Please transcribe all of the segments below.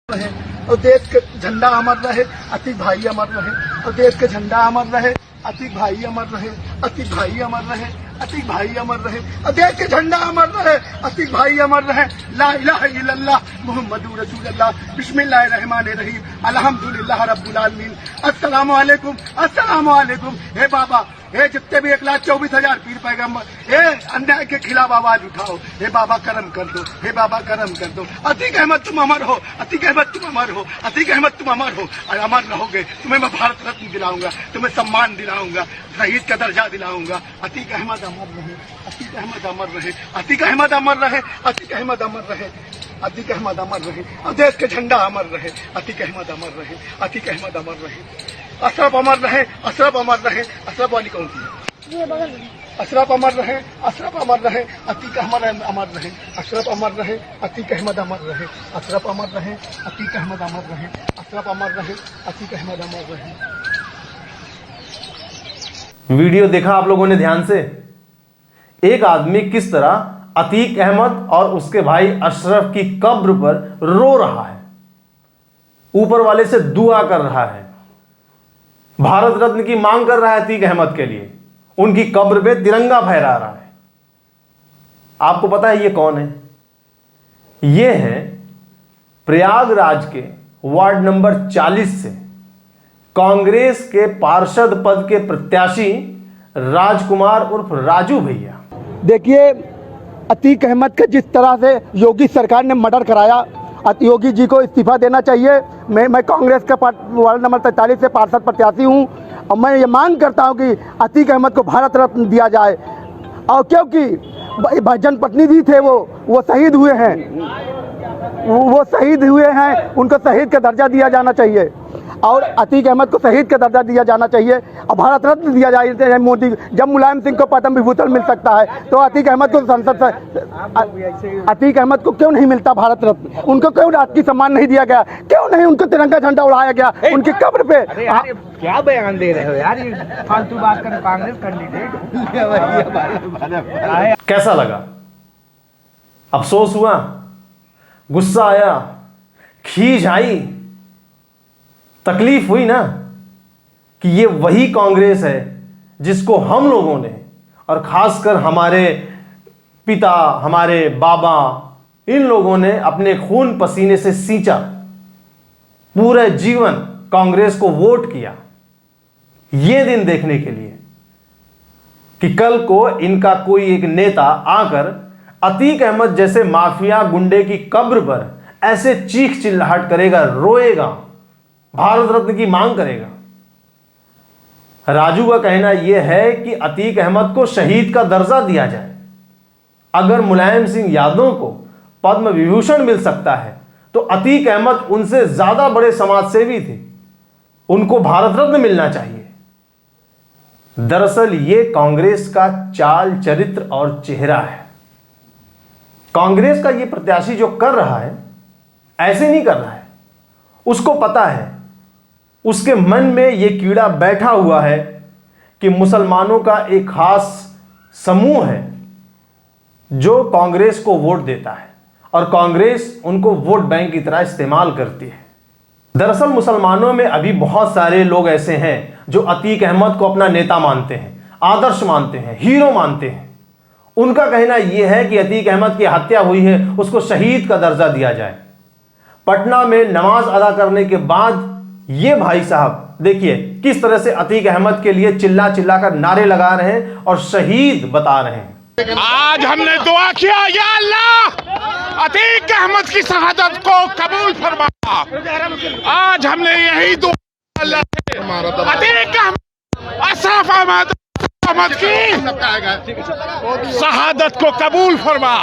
रहे और देश के झंडा अमर रहे, अतीक भाई अमर रहे और देश के झंडा अमर रहे, अतीक भाई अमर रहे, अतीक भाई अमर रहे, अतीक भाई अमर रहे और देश के झंडा अमर रहे, अतीक भाई अमर रहे। ला इलाहा इल्लल्लाह मुहम्मदुर रसूलुल्लाह बिस्मिल्लाहिर रहमानिर रहीम अल्हम्दुलिल्लाह रब्बिल आलमीन अस्सलामु अलैकुम अस्सलामु अलैकुम। हे बाबा, हे जितने भी 1,24,000 पीर पैगम्बर, हे अन्याय के खिलाफ आवाज उठाओ। हे बाबा करम कर दो, हे बाबा करम कर दो। अतीक अहमद तुम अमर हो, अतीक अहमद तुम अमर हो, अतीक अहमद तुम अमर हो और अमर रहोगे। तुम्हें मैं भारत रत्न दिलाऊंगा, तुम्हें सम्मान दिलाऊंगा, शहीद का दर्जा दिलाऊंगा। अतीक अहमद अमर रहे, अतीक अहमद अमर रहे, अतीक अहमद अमर रहे, अतीक अहमद अमर रहे, अतीक अहमद अमर रहे और देश के झंडा अमर रहे। अतीक अहमद अमर रहे, अतीक अहमद अमर रहे, अशरफ अमर रहे, अशरफ अमर रहे। अशरफ वाली कौन सी है? अशरफ अमर रहे, अशरफ अमर रहे, अतीक अहमद अमर रहे, अशरफ अमर रहे, अतीक अहमद अमर रहे, अशरफ अमर रहे, अतीक अहमद अमर रहे, अशरफ अमर रहे, अतीक अहमद अमर रहे। वीडियो देखा आप लोगों ने ध्यान से? एक आदमी किस तरह अतीक अहमद और उसके भाई अशरफ की कब्र पर रो रहा है, ऊपर वाले से दुआ कर रहा है, भारत रत्न की मांग कर रहा है अतीक अहमद के लिए, उनकी कब्र पे तिरंगा फहरा रहा है। आपको पता है ये कौन है? ये है प्रयागराज के वार्ड नंबर 40 से कांग्रेस के पार्षद पद के प्रत्याशी राजकुमार उर्फ राजू भैया। देखिए, अतीक अहमद का जिस तरह से योगी सरकार ने मर्डर कराया, योगी जी को इस्तीफा देना चाहिए। मैं कांग्रेस का वार्ड नंबर 43 से पार्षद प्रत्याशी हूं और मैं ये मांग करता हूं कि अतीक अहमद को भारत रत्न दिया जाए। और क्योंकि जनप्रतिनिधि थे वो शहीद हुए हैं, वो शहीद हुए हैं, उनको शहीद का दर्जा दिया जाना चाहिए और अतीक अहमद को शहीद का दर्जा दिया जाना चाहिए और भारत रत्न दिया जाए। मोदी, जब मुलायम सिंह को पद्म विभूषण मिल सकता है तो अतीक अहमद को संसद से, अतीक अहमद को क्यों नहीं मिलता भारत रत्न? उनको क्यों राजकीय सम्मान नहीं दिया गया? क्यों नहीं उनको तिरंगा झंडा उड़ाया गया उनकी कब्र पे? क्या बयान दे रहे हो यार, ये फालतू बात कर, कांग्रेस कैंडिडेट। कैसा लगा? अफसोस हुआ, गुस्सा आया, खीज आई, तकलीफ हुई ना कि ये वही कांग्रेस है जिसको हम लोगों ने और खासकर हमारे पिता, हमारे बाबा, इन लोगों ने अपने खून पसीने से सींचा, पूरे जीवन कांग्रेस को वोट किया ये दिन देखने के लिए कि कल को इनका कोई एक नेता आकर अतीक अहमद जैसे माफिया गुंडे की कब्र पर ऐसे चीख चिल्लाहट करेगा, रोएगा, भारत रत्न की मांग करेगा। राजू का कहना यह है कि अतीक अहमद को शहीद का दर्जा दिया जाए। अगर मुलायम सिंह यादव को पद्म विभूषण मिल सकता है तो अतीक अहमद उनसे ज्यादा बड़े समाजसेवी थे, उनको भारत रत्न मिलना चाहिए। दरअसल यह कांग्रेस का चाल, चरित्र और चेहरा है। कांग्रेस का यह प्रत्याशी जो कर रहा है ऐसे नहीं कर रहा है, उसको पता है, उसके मन में यह कीड़ा बैठा हुआ है कि मुसलमानों का एक खास समूह है जो कांग्रेस को वोट देता है और कांग्रेस उनको वोट बैंक की तरह इस्तेमाल करती है। दरअसल मुसलमानों में अभी बहुत सारे लोग ऐसे हैं जो अतीक अहमद को अपना नेता मानते हैं, आदर्श मानते हैं, हीरो मानते हैं। उनका कहना यह है कि अतीक अहमद की हत्या हुई है, उसको शहीद का दर्जा दिया जाए। पटना में नमाज अदा करने के बाद ये भाई साहब देखिए किस तरह से अतीक अहमद के लिए चिल्ला चिल्ला कर नारे लगा रहे हैं और शहीद बता रहे हैं। आज हमने दुआ किया, या अल्लाह अतीक अहमद की शहादत को कबूल फरमा। आज हमने यही दुआ अल्लाह से अतीक अहमद, अशरफ अहमद की शहादत को कबूल फरमा।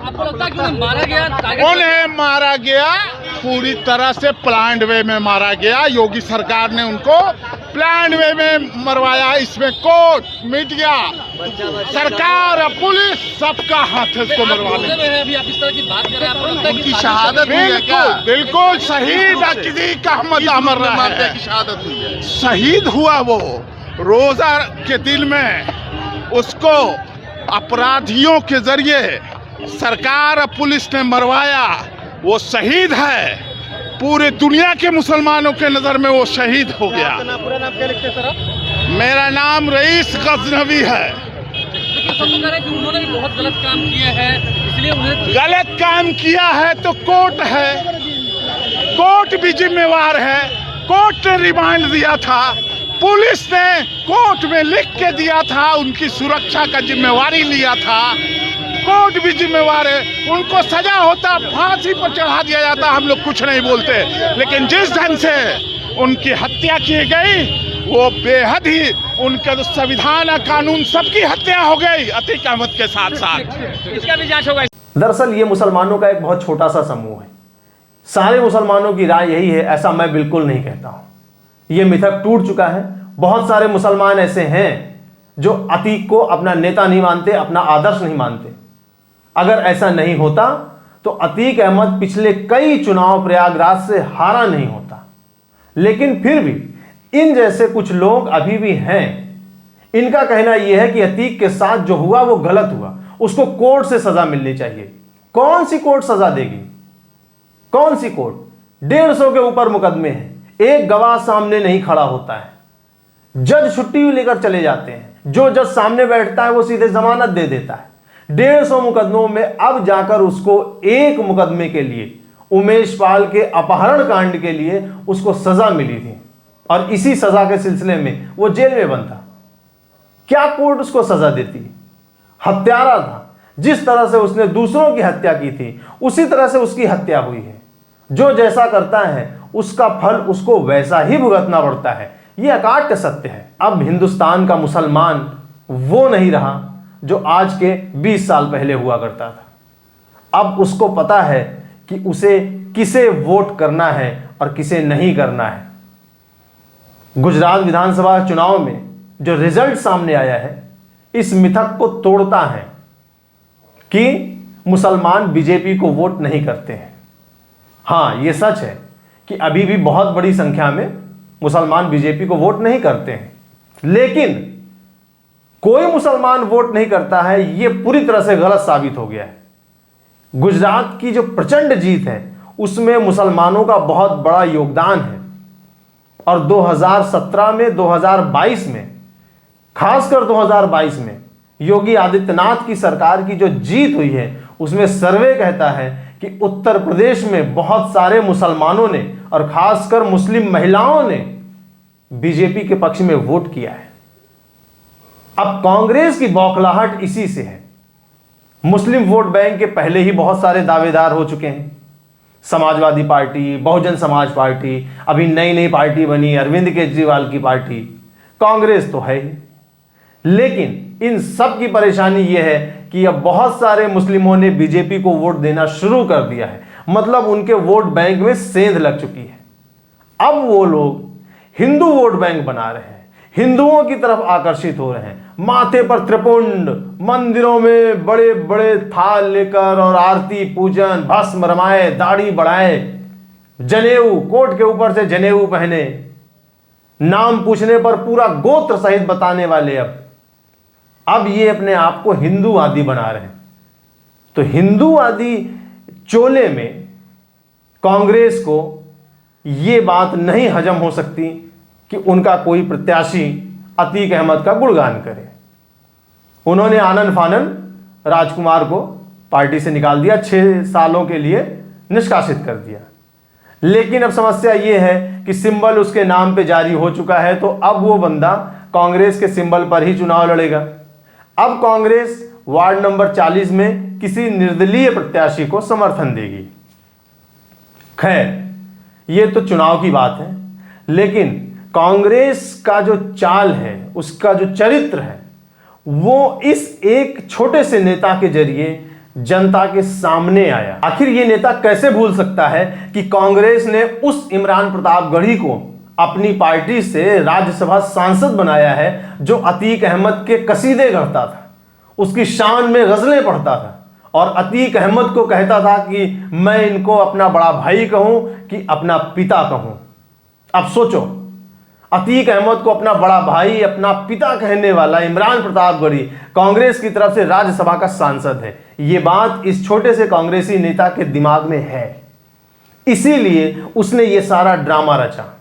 आपको लगता है कि उन्हें मारा गया? उन्हें मारा गया, पूरी तरह से प्लान्ड वे में मारा गया। योगी सरकार ने उनको प्लान्ड वे में मरवाया। इसमें कोर्ट, मीडिया, सरकार, पुलिस सबका हाथ है इसको मरवाने में। अभी आप इस तरह की बात कर रहे हैं, आपको लगता है कि शहादत हुई है क्या? बिल्कुल शहीद अतीक अहमद अमर रहा है, शहादत हुई है, शहीद हुआ। वो रोजा के दिन में उसको अपराधियों के जरिए सरकार और पुलिस ने मरवाया, वो शहीद है। पूरे दुनिया के मुसलमानों के नजर में वो शहीद हो गया। पूरा नाम क्या लिखते हैं सर आप? मेरा नाम रईस गजनवी है। लेकिन सब तो कह रहे हैं कि उन्होंने भी बहुत गलत काम किए हैं, इसलिए उन्हें गलत काम किया है तो कोर्ट है, कोर्ट भी जिम्मेवार है। कोर्ट ने रिमांड दिया था, पुलिस ने कोर्ट में लिख के दिया था, उनकी सुरक्षा का जिम्मेवारी लिया था, कोर्ट भी जिम्मेवार है। उनको सजा होता, फांसी पर चढ़ा दिया जाता, हम लोग कुछ नहीं बोलते। लेकिन जिस ढंग से उनकी हत्या की गई वो बेहद ही, उनका जो संविधान और कानून सबकी हत्या हो गई अतीक अहमद के साथ साथ। इसका भी जांच होगा। दरअसल ये मुसलमानों का एक बहुत छोटा सा समूह है। सारे मुसलमानों की राय यही है, ऐसा मैं बिल्कुल नहीं कहता हूं। ये मिथक टूट चुका है। बहुत सारे मुसलमान ऐसे हैं जो अतीक को अपना नेता नहीं मानते, अपना आदर्श नहीं मानते। अगर ऐसा नहीं होता तो अतीक अहमद पिछले कई चुनाव प्रयागराज से हारा नहीं होता। लेकिन फिर भी इन जैसे कुछ लोग अभी भी हैं। इनका कहना यह है कि अतीक के साथ जो हुआ वो गलत हुआ, उसको कोर्ट से सजा मिलनी चाहिए। कौन सी कोर्ट सजा देगी? कौन सी कोर्ट? 150 के ऊपर मुकदमे हैं, एक गवाह सामने नहीं खड़ा होता है, जज छुट्टी लेकर चले जाते हैं, जो जज सामने बैठता है वो सीधे जमानत दे देता है। 150 मुकदमों में अब जाकर उसको एक मुकदमे के लिए, उमेश पाल के अपहरण कांड के लिए उसको सजा मिली थी और इसी सजा के सिलसिले में वो जेल में बंद था। क्या कोर्ट उसको सजा देती? हत्यारा था, जिस तरह से उसने दूसरों की हत्या की थी उसी तरह से उसकी हत्या हुई है। जो जैसा करता है उसका फल उसको वैसा ही भुगतना पड़ता है। यह अकाट्य सत्य है। अब हिंदुस्तान का मुसलमान वो नहीं रहा जो आज के 20 साल पहले हुआ करता था। अब उसको पता है कि उसे किसे वोट करना है और किसे नहीं करना है। गुजरात विधानसभा चुनाव में जो रिजल्ट सामने आया है इस मिथक को तोड़ता है कि मुसलमान बीजेपी को वोट नहीं करते हैं। हाँ, यह सच है कि अभी भी बहुत बड़ी संख्या में मुसलमान बीजेपी को वोट नहीं करते हैं, लेकिन कोई मुसलमान वोट नहीं करता है यह पूरी तरह से गलत साबित हो गया है। गुजरात की जो प्रचंड जीत है उसमें मुसलमानों का बहुत बड़ा योगदान है और 2017 में, 2022 में, खासकर 2022 में योगी आदित्यनाथ की सरकार की जो जीत हुई है उसमें सर्वे कहता है कि उत्तर प्रदेश में बहुत सारे मुसलमानों ने और खासकर मुस्लिम महिलाओं ने बीजेपी के पक्ष में वोट किया है। अब कांग्रेस की बौखलाहट इसी से है। मुस्लिम वोट बैंक के पहले ही बहुत सारे दावेदार हो चुके हैं। समाजवादी पार्टी, बहुजन समाज पार्टी, अभी नई नई पार्टी बनी अरविंद केजरीवाल की पार्टी, कांग्रेस तो है ही। लेकिन इन सब की परेशानी यह है कि अब बहुत सारे मुस्लिमों ने बीजेपी को वोट देना शुरू कर दिया है, मतलब उनके वोट बैंक में सेंध लग चुकी है। अब वो लोग हिंदू वोट बैंक बना रहे हैं, हिंदुओं की तरफ आकर्षित हो रहे हैं, माथे पर त्रिपुंड, मंदिरों में बड़े बड़े थाल लेकर और आरती पूजन, भस्म रमाए, दाढ़ी बढ़ाए, जनेऊ, कोट के ऊपर से जनेऊ पहने, नाम पूछने पर पूरा गोत्र सहित बताने वाले अब ये अपने आप को हिंदूवादी बना रहे हैं। तो हिंदूवादी चोले में कांग्रेस को यह बात नहीं हजम हो सकती कि उनका कोई प्रत्याशी अतीक अहमद का गुणगान करे। उन्होंने आनन फानन राजकुमार को पार्टी से निकाल दिया, 6 सालों के लिए निष्कासित कर दिया। लेकिन अब समस्या यह है कि सिंबल उसके नाम पे जारी हो चुका है, तो अब वो बंदा कांग्रेस के सिंबल पर ही चुनाव लड़ेगा। अब कांग्रेस वार्ड नंबर 40 में किसी निर्दलीय प्रत्याशी को समर्थन देगी। खैर, ये तो चुनाव की बात है, लेकिन कांग्रेस का जो चाल है, उसका जो चरित्र है, वो इस एक छोटे से नेता के जरिए जनता के सामने आया। आखिर ये नेता कैसे भूल सकता है कि कांग्रेस ने उस इमरान प्रतापगढ़ी को अपनी पार्टी से राज्यसभा सांसद बनाया है जो अतीक अहमद के कसीदे गढ़ता था, उसकी शान में गजलें पढ़ता था और अतीक अहमद को कहता था कि मैं इनको अपना बड़ा भाई कहूं कि अपना पिता कहूं। अब सोचो, अतीक अहमद को अपना बड़ा भाई, अपना पिता कहने वाला इमरान प्रतापगढ़ी कांग्रेस की तरफ से राज्यसभा का सांसद है। यह बात इस छोटे से कांग्रेसी नेता के दिमाग में है। इसीलिए उसने ये सारा ड्रामा रचा।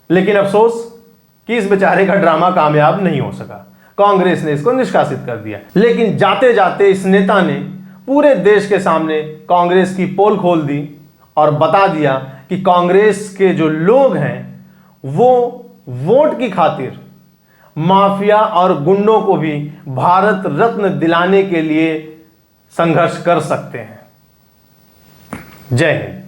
लेकिन अफसोस कि इस बेचारे का ड्रामा कामयाब नहीं हो सका, कांग्रेस ने इसको निष्कासित कर दिया। लेकिन जाते जाते इस नेता ने पूरे देश के सामने कांग्रेस की पोल खोल दी और बता दिया कि कांग्रेस के जो लोग हैं वो वोट की खातिर माफिया और गुंडों को भी भारत रत्न दिलाने के लिए संघर्ष कर सकते हैं। जय हिंद।